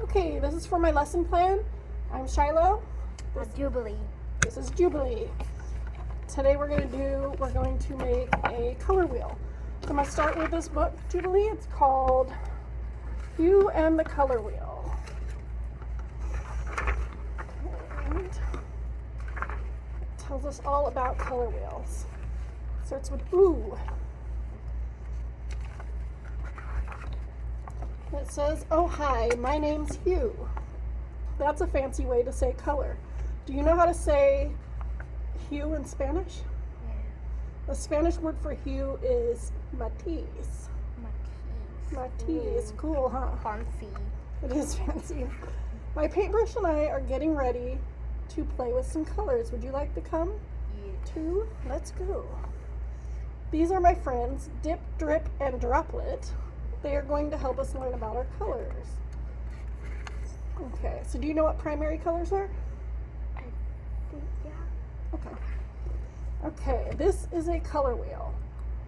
Okay, this is for my lesson plan. I'm Shiloh. Jubilee. This is Jubilee. Today we're going to make a color wheel. So I'm going to start with this book, Jubilee. It's called You and the Color Wheel. And it tells us all about color wheels. Starts with ooh. It says, oh hi, my name's Hugh. That's a fancy way to say color. Do you know how to say hue in Spanish? Yeah. The Spanish word for hue is matiz. Matiz, cool, huh? Fancy. It is fancy. My paintbrush and I are getting ready to play with some colors. Would you like to come too? Let's go. These are my friends, Dip, Drip, and Droplet. They are going to help us learn about our colors. Okay, so do you know what primary colors are? I think, yeah. Okay, this is a color wheel.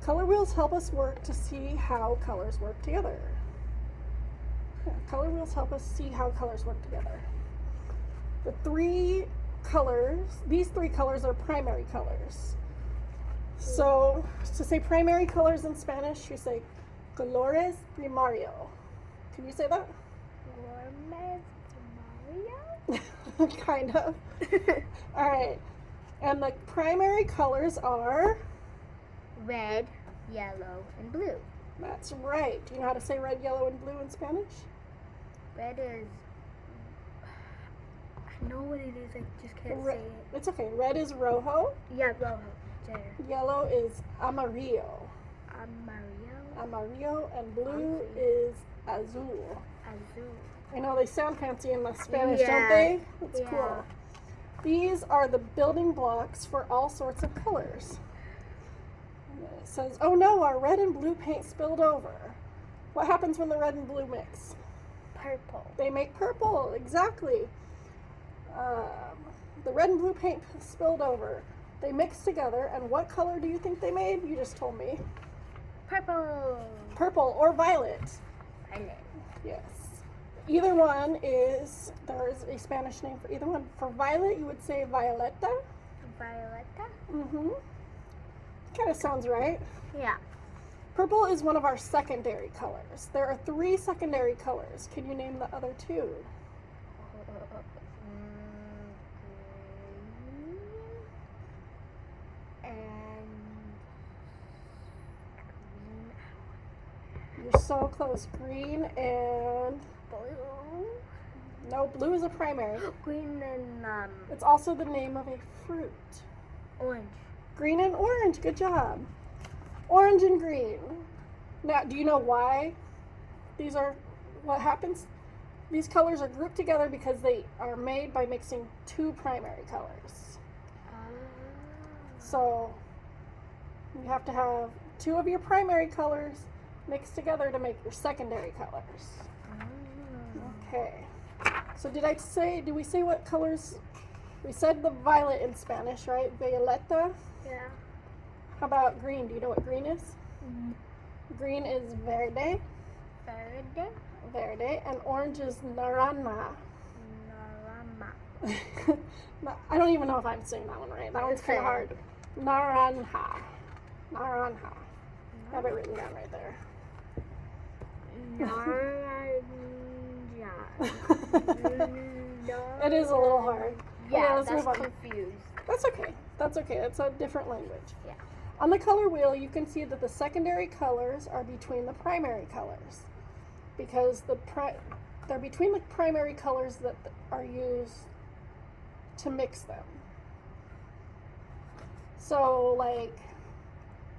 Color wheels help us work to see how colors work together. Yeah, color wheels help us see how colors work together. These three colors are primary colors. So, to say primary colors in Spanish, you say colores primario. Can you say that? Kind of. All right. And the primary colors are? Red, yellow, and blue. That's right. Do you know how to say red, yellow, and blue in Spanish? Red is... I know what it is, I just can't say it. It's okay. Red is rojo. Yeah, rojo. There. Yellow is amarillo. Amarillo. And blue is azul. Azul. I know they sound fancy in the Spanish, Yeah. don't they? That's Yeah. cool. These are the building blocks for all sorts of colors. And it says, oh no, our red and blue paint spilled over. What happens when the red and blue mix? Purple. They make purple, exactly. The red and blue paint spilled over. They mixed together, and what color do you think they made? You just told me. Purple. Purple or violet. Violet. Yes. Either one is, there's a Spanish name for either one. For violet, you would say violeta. Violeta? Mm-hmm. Kind of sounds right. Yeah. Purple is one of our secondary colors. There are 3 secondary colors. Can you name the other 2? You're so close. Green and... Blue. No, blue is a primary. Green and It's also the name of a fruit. orange. Green and orange. Good job. Orange and green. Now, do you know why these are what happens? These colors are grouped together because they are made by mixing 2 primary colors. So you have to have 2 of your primary colors mixed together to make your secondary colors. Okay. So did we say what colors? We said the violet in Spanish, right? Violeta. Yeah. How about green? Do you know what green is? Green is verde. Verde. And orange is naranja. I don't even know if I'm saying that one right. That one's kind of hard. Naranja. I have it written down right there. It is a little hard. Yeah, let's that's move on. confused. That's okay. It's a different language. Yeah. On the color wheel, you can see that the secondary colors are between the primary colors because they're between the primary colors that are used to mix them. So, like,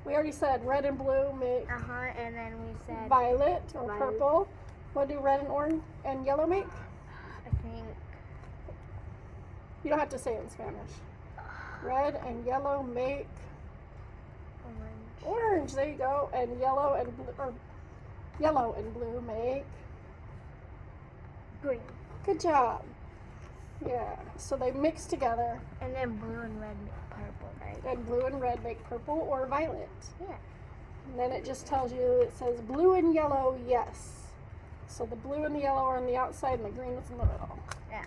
we already said red and blue make And then we said violet or violet. purple. What do red and orange and yellow make? I think You don't have to say it in Spanish. Red and yellow make orange. There you go. And yellow and blue make green. Good job. Yeah. So they mix together, And then blue and red make purple, right? and blue and red make purple or violet. Yeah. And then it just tells you, it says blue and yellow, yes. So the blue and the yellow are on the outside and the green is in the middle. Yeah.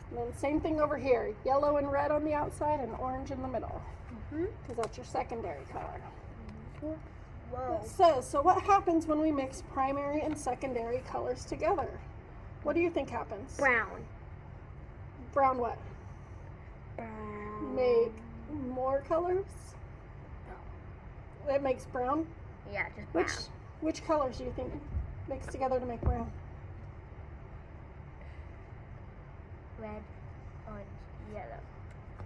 And then same thing over here. Yellow and red on the outside and orange in the middle. Mhm. Because that's your secondary color. Whoa. It says, so what happens when we mix primary and secondary colors together? What do you think happens? Brown. Brown what? Brown. Make more colors? It makes brown? Yeah, just brown. Which colors do you think mix together to make brown? Red, orange, yellow.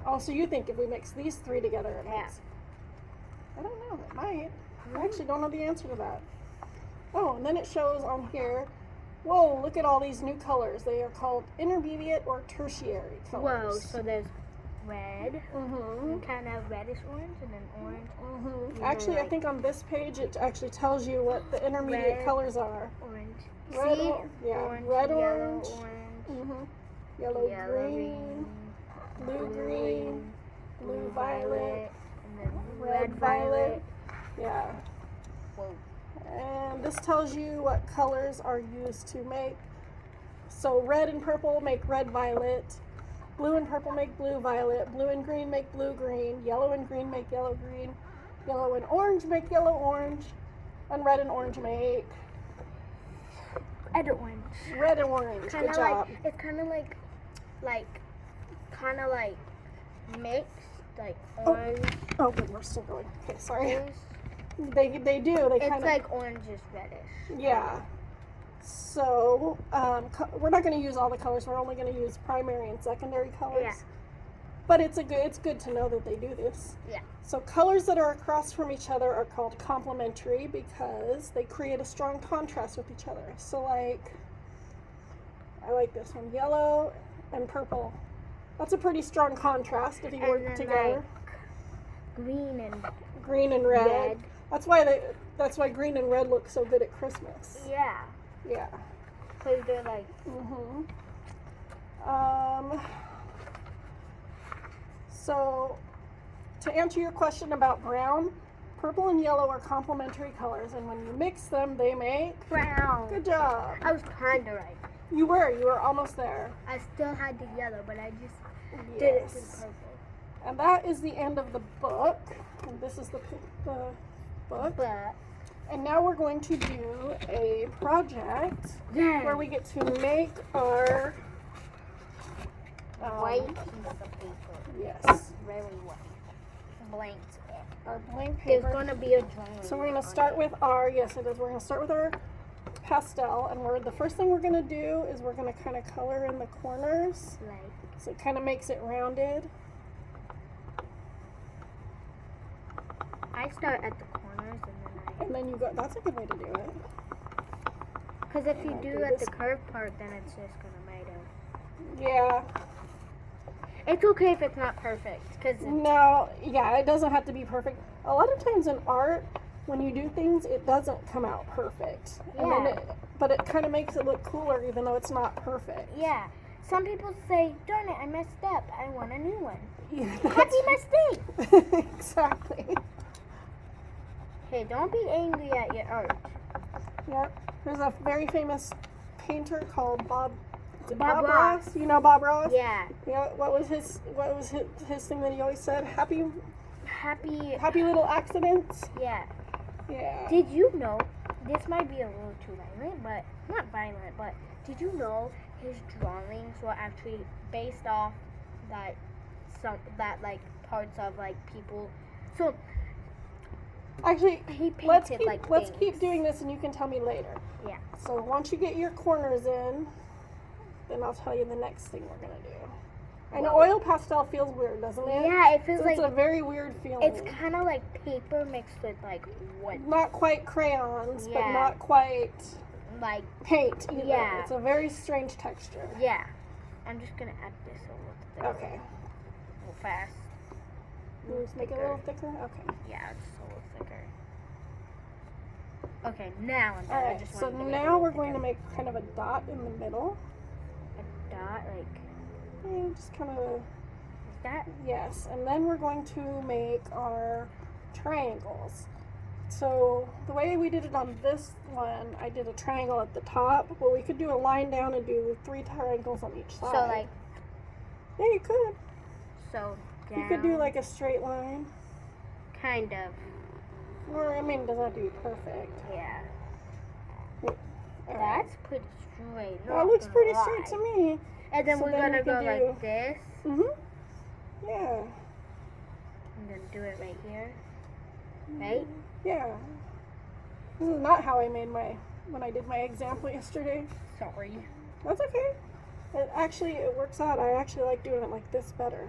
Oh, so you think if we mix these three together it Yeah. makes... I don't know, it might. I actually don't know the answer to that. Oh, and then it shows on here, whoa, look at all these new colors. They are called intermediate or tertiary Whoa, colors. so there's red, Mm-hmm. kind of reddish orange, and then orange, Mm-hmm. Actually, I think on this page it actually tells you what the intermediate Red. colors are. orange. Red, See? yeah, Orange, red, yellow, orange. orange, Mm-hmm. Yellow, green, blue, green, blue, violet, and then red, violet. Yeah. Whoa. And this tells you what colors are used to make. So red and purple make red, violet. Blue and purple make blue, violet. Blue and green make blue, green. Yellow and green make yellow, green. Yellow and orange make yellow, orange. And red and orange make Red orange. red and orange. Kind Good of job. like, it's kind of like mixed, like orange. Oh, good, we're still going. Okay, sorry. Is, They do. They it's kind of. like orange is reddish. Yeah. So we're not going to use all the colors. We're only going to use primary and secondary colors. Yeah. But it's good to know that they do this. Yeah. So colors that are across from each other are called complementary because they create a strong contrast with each other. So like, I like this one, yellow and purple. That's a pretty strong contrast if you And work then, together. Green and Green and red. red. That's why green and red look so good at Christmas. Yeah, Yeah. because they're like, So, to answer your question about brown, purple and yellow are complementary colors, and when you mix them, they make... brown. Good job. I was kind of right. You were almost there. I still had the yellow, but I just did it to the Yes. purple. And that is the end of the book, and this is the book. But And now we're going to do a project yeah, where we get to make our... white piece of paper, Yes. very white, blank. Our blank There's paper. going to be a drawing. So we're going to on start it. with our, yes it is, we're going to start with our pastel, and the first thing we're going to do is we're going to kind of color in the corners, Like, so it kind of makes it rounded. I start at the corners And then you go, that's a good way to do it. because if you I'll do do at this. the curved part, then it's just going to made it. Yeah. It's okay if it's not perfect, because No, yeah, it doesn't have to be perfect. A lot of times in art, when you do things, it doesn't come out perfect. And then Yeah. but it kind of makes it look cooler even though it's not perfect. yeah. Some people say, darn it, I messed up. I want a new one. Yeah, Happy mistake. Exactly. Hey, don't be angry at your art. Yep. There's a very famous painter called Bob Bob Ross. You know Bob Ross? Yeah. Yeah. What was his thing that he always said? Happy little accidents. Yeah. Yeah. Did you know, this might be a little too violent, but, not violent, but did you know his drawings were actually based off like parts of like people, so Actually, he painted let's things. keep doing this, and you can tell me later. Yeah. So once you get your corners in, then I'll tell you the next thing we're gonna do. I know oil pastel feels weird, doesn't it? Yeah, it feels It's like a very weird feeling. it's kind of like paper mixed with like what, Not quite crayons, but Yeah. not quite like, paint either. Yeah. It's a very strange texture. yeah. I'm just gonna add this a little Okay. real fast. You just make it a little thicker? Okay. Yeah, it's a little thicker. Okay, now I'm done. I Alright, just so wanted to make it a now little we're going to thicker. make kind of a dot in the middle. A dot, like, Just kind of, is that? yes. And then we're going to make our triangles. So the way we did it on this one, I did a triangle at the top, but we could do a line down and do 3 triangles on each side. So like, yeah, you could. so down. You could do like a straight line. Kind of. Or, I mean, does that do perfect? Yeah. All right. That's pretty straight. That looks pretty straight to me. And then So we're then gonna we go can do- like this, Yeah. and then do it right here. Right? Yeah. This is not how I made when I did my example yesterday. Sorry. That's okay. It works out. I actually like doing it like this better.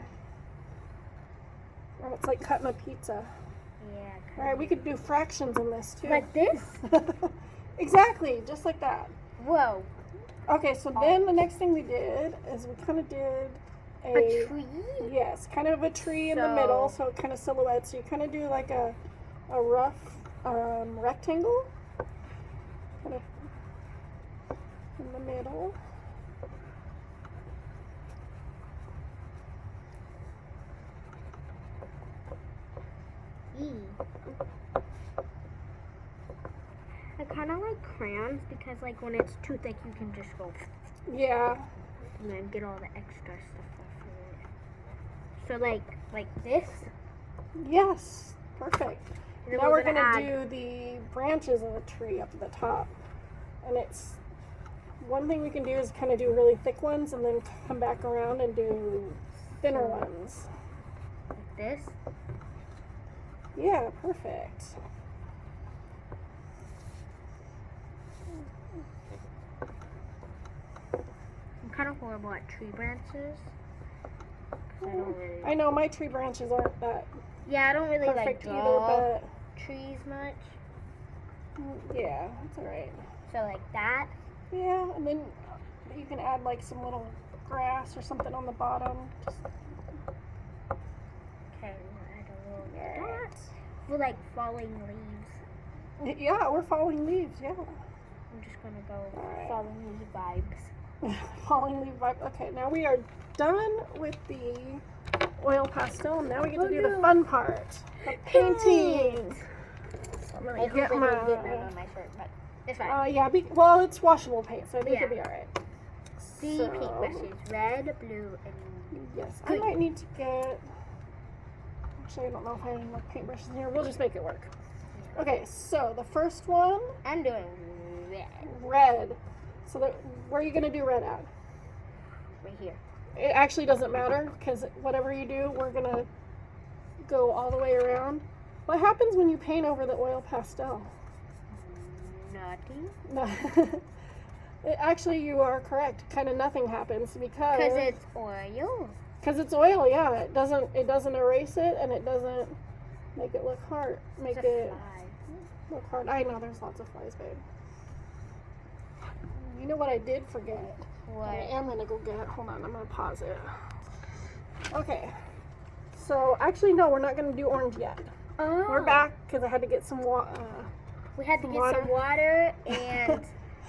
Or it's like cutting a pizza. Yeah. All right, we could do fractions in this too. Like this? Exactly, just like that. Whoa. Okay, so then the next thing we did is we kind of did A tree? Yes, kind of a tree in the So- middle, so it kind of silhouettes. So you kind of do like a rough rectangle, kind of in the middle. I kind of like crayons because like when it's too thick you can just go Yeah. and then get all the extra stuff off of it. So like this. Yes. Perfect. And then Now we're gonna add, do the branches of the tree up at the top, and it's one thing we can do is kind of do really thick ones and then come back around and do thinner ones. like this. Yeah, perfect. I'm kind of horrible at tree branches. 'Cause I don't really. I know my tree branches aren't that Yeah, I don't really like perfect either, draw but trees much. yeah, it's alright. So like that. Yeah, and then you can add like some little grass or something on the bottom. Just, Okay, add a little alright. dot. We're like falling leaves. Yeah, we're falling leaves, yeah. I'm just gonna go Alright. falling leaf vibes. Falling leaf vibe. Okay, now we are done with the oil pastel. Now we get to do the fun part, the painting. I'm gonna I hope get it my. doesn't get none on my shirt, but it's fine. Yeah, well, it's washable paint, so I think Yeah. it'll be alright. The paintbrushes, red, blue, and Yes, I green. might need to get. Actually, I don't know if I have enough paintbrushes in here. We'll just make it work. Okay, so the first one, I'm doing red red. So where are you gonna do red at? right here. It actually doesn't matter because whatever you do, we're gonna go all the way around. What happens when you paint over the oil pastel? Nothing. No. Actually, you are correct. Kind of nothing happens Because because it's oil. it's oil. Yeah, it doesn't erase it, and it doesn't make it look hard. Make It's a it fly. look hard. I know there's lots of flies, babe. You know what I did forget? What? I am gonna go get. Hold on, I'm gonna pause it. Okay. So actually, no, we're not gonna do orange yet. Oh. We're back because I had to get some water. We had to get some water and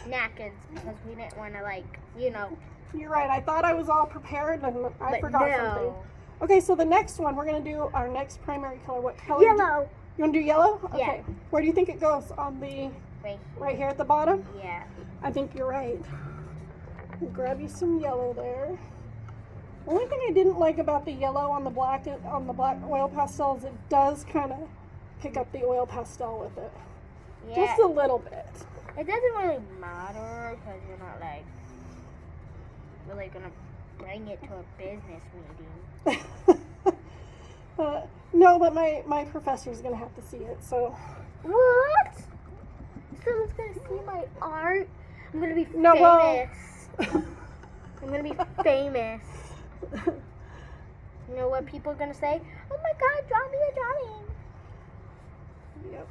napkins because we didn't want to, like, you know. You're right. I thought I was all prepared and I But forgot something. no. Okay, so the next one, we're gonna do our next primary color. What color? Yellow. You wanna do yellow? Yeah. Okay. Where do you think it goes? On the right here at the bottom? Yeah. I think you're right. We'll grab you some yellow there. The only thing I didn't like about the yellow on the black oil pastel is it does kind of pick up the oil pastel with it. Yeah. Just a little bit. It doesn't really matter because you're not, like, really going to bring it to a business meeting. No, but my professor's gonna have to see it, so. What? Someone's going to see my art? I'm going to be famous. No, well- I'm going to be famous. You know what people are going to say? Oh my god, draw me a drawing. Yep.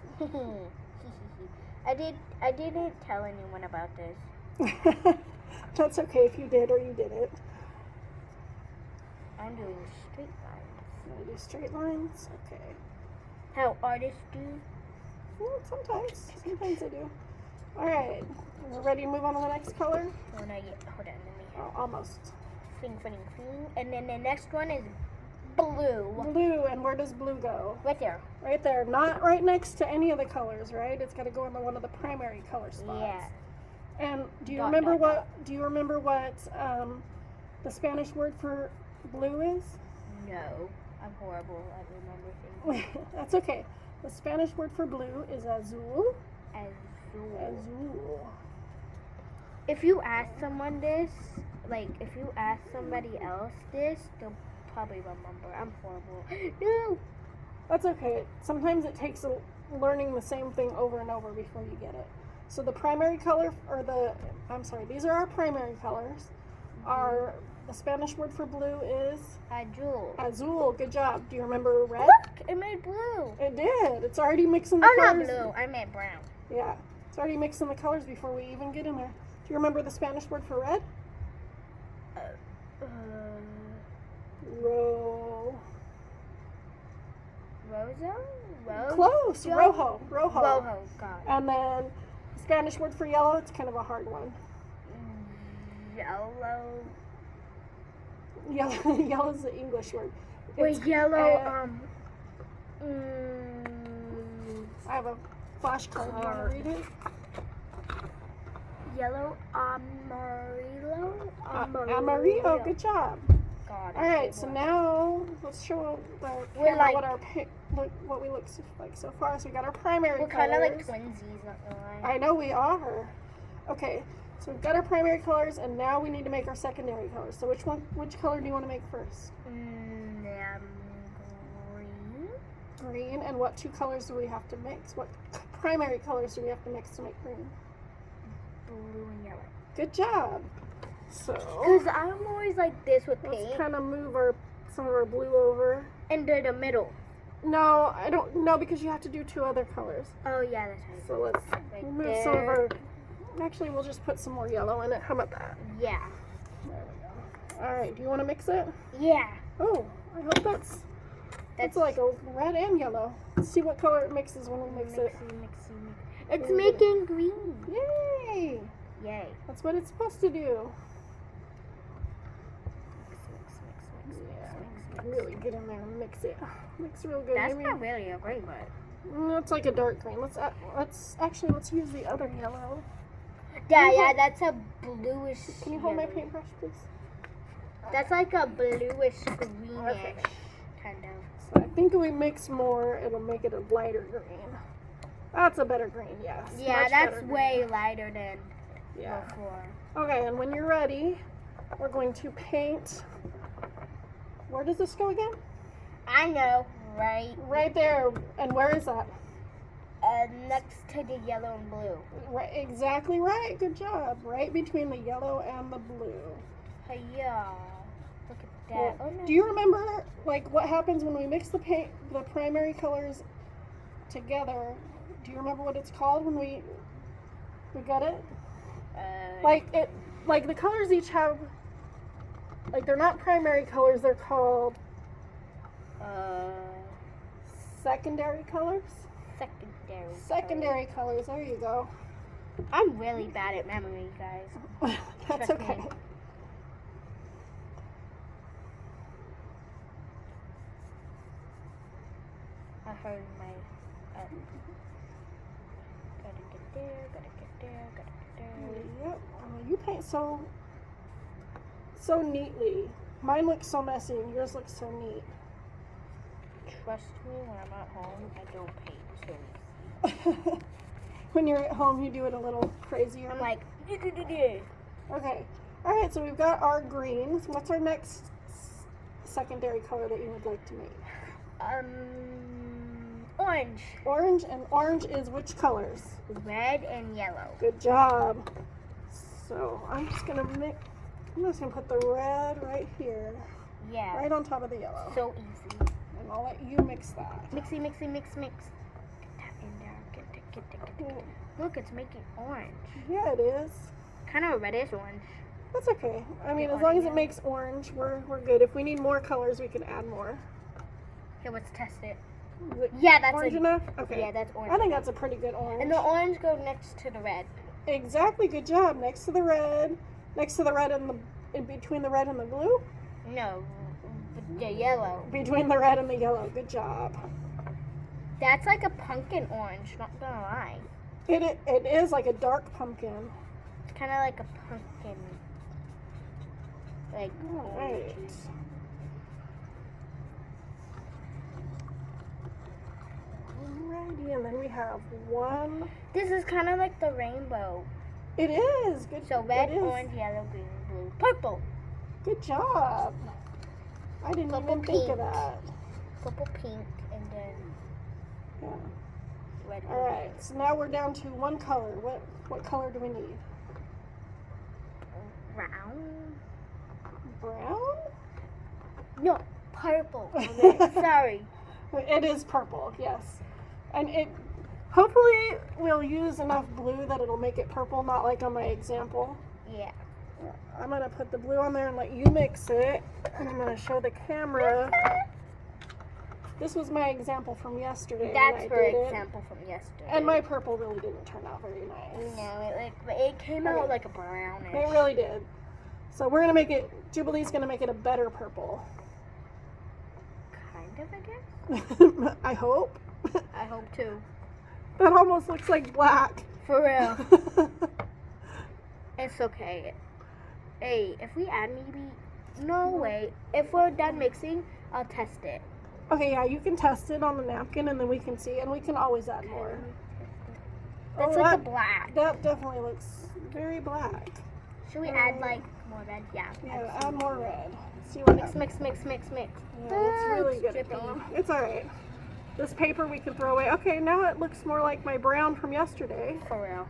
I didn't tell anyone about this. That's okay if you did or you didn't. I'm doing straight lines. You wanna do straight lines? Okay. How artists do. Well, sometimes I do. All right. We're ready to move on to the next color? When I get, hold on, let me Oh, almost. fing. And then the next one is blue. Blue, and where does blue go? Right there. Right there, not right next to any of the colors, right? It's got to go in one of the primary color spots. Yeah. And do you Dot, remember dot, what? dot. Do you remember what the Spanish word for blue is? No. I'm horrible at remembering things. That's okay. The Spanish word for blue is azul. Azul. Azul. If you ask someone this, like if you ask somebody else this, they'll probably remember. I'm horrible. No. That's okay. Sometimes it takes learning the same thing over and over before you get it. So the primary color, these are our primary colors. The Spanish word for blue is? Azul. Azul. Good job. Do you remember red? Look, it made blue. It did. It's already mixing the Oh, colors. not blue. I meant brown. Yeah. It's already mixing the colors before we even get in there. Do you remember the Spanish word for red? Rosa? Close. Rojo. Rojo, God. And then the Spanish word for yellow, it's kind of a hard one. Yellow. Yellow is the English word. Wait, yellow, I have a flashcard. Do you want to read it? Yellow amarillo? Amarillo. Good job. God, All right, so now let's show the We're camera like- what we look like so far. So we got our primary we're colors. kind of like twinsies, not gonna lie. I know we are. Okay, so we've got our primary colors, and now we need to make our secondary colors. So which color do you want to make first? Green. Green. And what two colors do we have to mix? What primary colors do we have to mix to make green? Blue and yellow. Good job. So Because I'm always like this with let's paint. kind of move some of our blue over. Into the middle. No, I don't know, because you have to do two other colors. Oh, yeah, that's right. So let's Right move some of there. our. Actually, we'll just put some more yellow in it. How about that? Yeah. There we go. All right. Do you want to mix it? Yeah. Oh, I hope that's like a red and yellow. Let's see what color it mixes when we mix it. Mixy. It's making green. Yay! Yay. That's what it's supposed to do. Mix. Really get in there and mix it. Mix real good. That's Maybe not really a green, but. it's like a dark green. Let's use the other yellow. Yeah, that's a bluish. Can you hold my yellow. paintbrush, please? That's like a bluish greenish Okay. kind of. So I think if we mix more, it'll make it a lighter green. That's a better green, yes. Yeah, Much that's better green. way lighter than Yeah. before. Okay, and when you're ready, we're going to paint. Where does this go again? I know, right? Right there. And where is that? Next to the yellow and blue. Right, exactly right. Good job. Right between the yellow and the blue. Yeah. Look at Well, that. Oh, no. do you remember like what happens when we mix the primary colors together? Do you remember what it's called when we got it? Like the colors each have, like, they're not primary colors, they're called secondary colors. Secondary colors. There you go. I'm really bad at memory, guys. That's Trust okay. me. I heard my. Gotta get there. Yep. You paint so neatly. Mine looks so messy and yours looks so neat. Trust me, when I'm at home, I don't paint so easy. When you're at home, you do it a little crazier. I'm like, Okay. All right, so we've got our greens. What's our next secondary color that you would like to make? orange, Orange, and orange is which colors? red, and yellow. Good job. So I'm just gonna put the red right here, Yeah, right on top of the yellow. so easy. And I'll let you mix that. Mix. Get that in there. Get that. Look, it's making orange. Yeah, it is. Kind of a reddish orange. That's okay. I mean, The as long as orange. it makes orange, we're good. If we need more colors, we can add more. Here, let's test it. Is it Yeah, that's orange enough? Okay. Yeah, that's orange. I think that's a pretty good orange. And the orange go next to the red. Exactly. Good job. Next to the red and in between the red and the blue. No, the yellow. Between the red and the yellow. Good job. That's like a pumpkin orange, not gonna lie. It is like a dark pumpkin. It's kind of like a pumpkin. Like, All right. orange. Alrighty, and then we have one. This is kind of like the rainbow. It is. Good. So red, it is. orange, yellow, green, blue, purple. Good job. I didn't Purple, even think pink. of that. Purple, pink, and then Yeah. red. All right. So now we're down to one color. What color do we need? Brown. Brown? No, purple. Okay, sorry. It is purple. Yes. And it hopefully we'll use enough blue that it'll make it purple, not like on my example. Yeah. I'm gonna put the blue on there and let you mix it. And I'm gonna show the camera. This was my example from yesterday. when I That's for did it. example from yesterday. And my purple really didn't turn out very nice. No, it came out like a brownish. It really did. So we're gonna make it. Jubilee's gonna make it a better purple. Kind of, I guess. I hope. I hope too. That almost looks like black. For real. It's okay. Hey, if we add maybe... No way. If we're done mixing, I'll test it. Okay, yeah, you can test it on the napkin and then we can see, and we can always add more. That's Oh, like that- a black. That definitely looks very black. Should we add like more red? Yeah. Yeah, add more red. See what Mix, happens. mix, mix, mix, mix. Yeah, it's really It's good at drippy. going. It's alright. This paper we can throw away. Okay, now it looks more like my brown from yesterday, For real.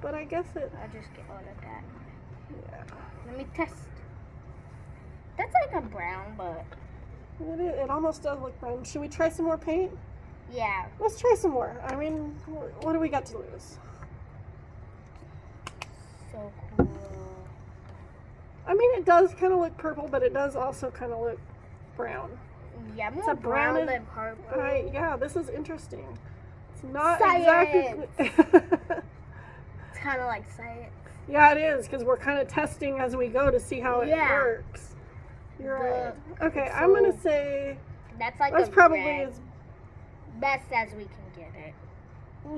but I guess it, I'll just get all of that. yeah. Let me test. That's like a brown, but It almost does look brown. Should we try some more paint? yeah. Let's try some more. I mean, what do we got to lose? So cool. I mean, it does kind of look purple, but it does also kind of look brown. Yeah, a more brown brownish- than purple. Yeah, this is interesting. It's not Science. exactly. It's kind of like science. Yeah, it is, because we're kind of testing as we go to see how it Yeah. works. You're right. Okay, it's I'm gonna so- say That's like that's a probably red. as Best as we can get it.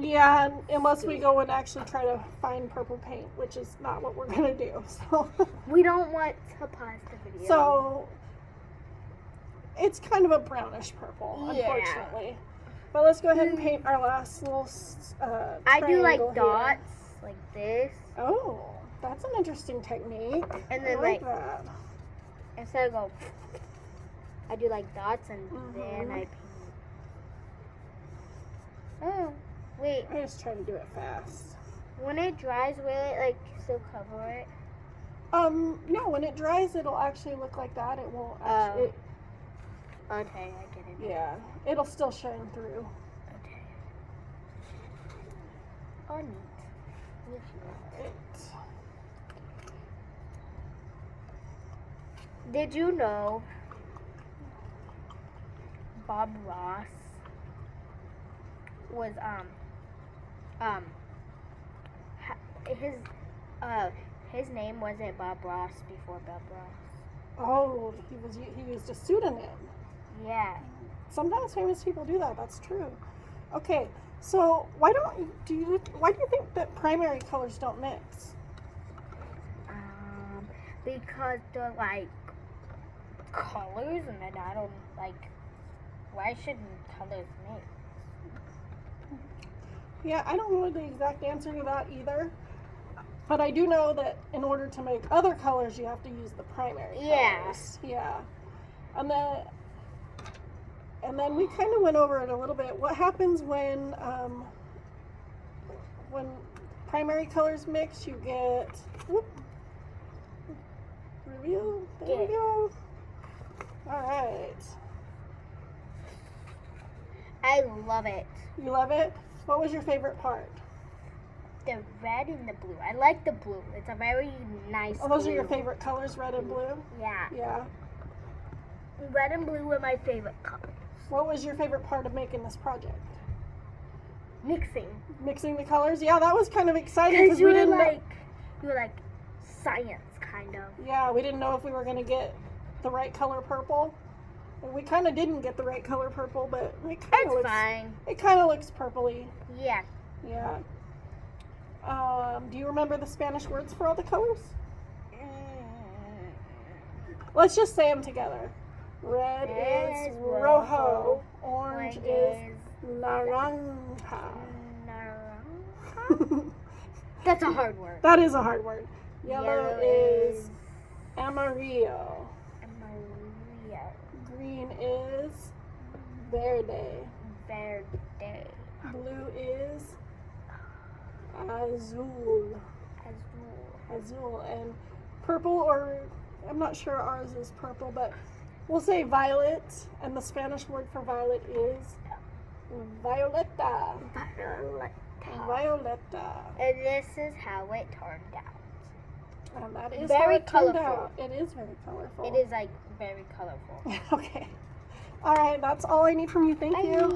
yeah, unless we go and actually try to find purple paint, which is not what we're gonna do. So, We don't want to pause the video. so it's kind of a brownish purple, Yeah. unfortunately. But let's go ahead and paint our last little. I do like triangle here. dots, like this, Oh, that's an interesting technique. and I then like like that. instead of go, I do like dots, and then Mhm. I paint. Oh, wait. I just try to do it fast. When it dries, will it like still cover it? No, when it dries, it'll actually look like that. It won't actually. Okay, I get it. Yeah, it'll still shine through. Okay. Oh, neat. Neat, neat. It, Did you know Bob Ross was his name wasn't Bob Ross before Bob Ross. oh, he used a pseudonym. Yeah. Sometimes famous people do that. That's true. Okay, so why do you think that primary colors don't mix? Because they're like colors, and then I don't like. Why shouldn't colors mix? Yeah, I don't know the exact answer to that either. But I do know that in order to make other colors, you have to use the primary Yeah. colors. Yeah. And then we kind of went over it a little bit. What happens when primary colors mix? You get review. There we Good. go. All right. I love it. You love it? What was your favorite part? The red and the blue. I like the blue. It's a very nice. Oh, those blue. are your favorite colors, red and blue? Yeah. Yeah. Red and blue were my favorite colors. What was your favorite part of making this project? Mixing. Mixing the colors? Yeah, that was kind of exciting Because because you we were didn't know. like science kind of. Yeah, we didn't know if we were going to get the right color purple. And we kind of didn't get the right color purple, but it kind It's of looks fine. It kind of looks purpley. Yeah. Yeah. Do you remember the Spanish words for all the colors? Let's just say them together. Red is rojo. Orange is naranja. That's a hard word. That is a hard word. Yellow is amarillo. Amarillo. Green is verde. Verde. Blue is azul. Azul. And purple, or I'm not sure ours is purple, but we'll say violet. And the Spanish word for violet is violeta. Violeta. And this is how it turned out. And that is Very how it turned colorful. out. It is very colorful. It is like very colorful. Okay. All right, that's all I need from you. Thank you.